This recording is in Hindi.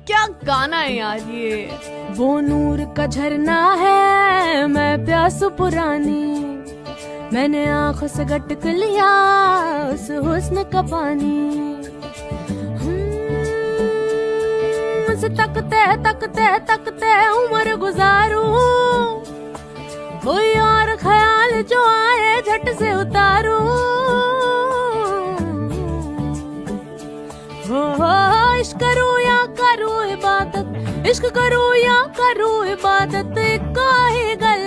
क्या गाना है यार ये। वो नूर का झरना है, मैं प्यास पुरानी, मैंने आंखों से गटक लिया उस हुस्न का पानी। उसे तकते तकते तकते उम्र गुजारूं, कोई और ख्याल जो आए झट से उतारूं। हो इश्क करूं या करूं इबादत, इश्क करूं या करूं इबादत, का ही गल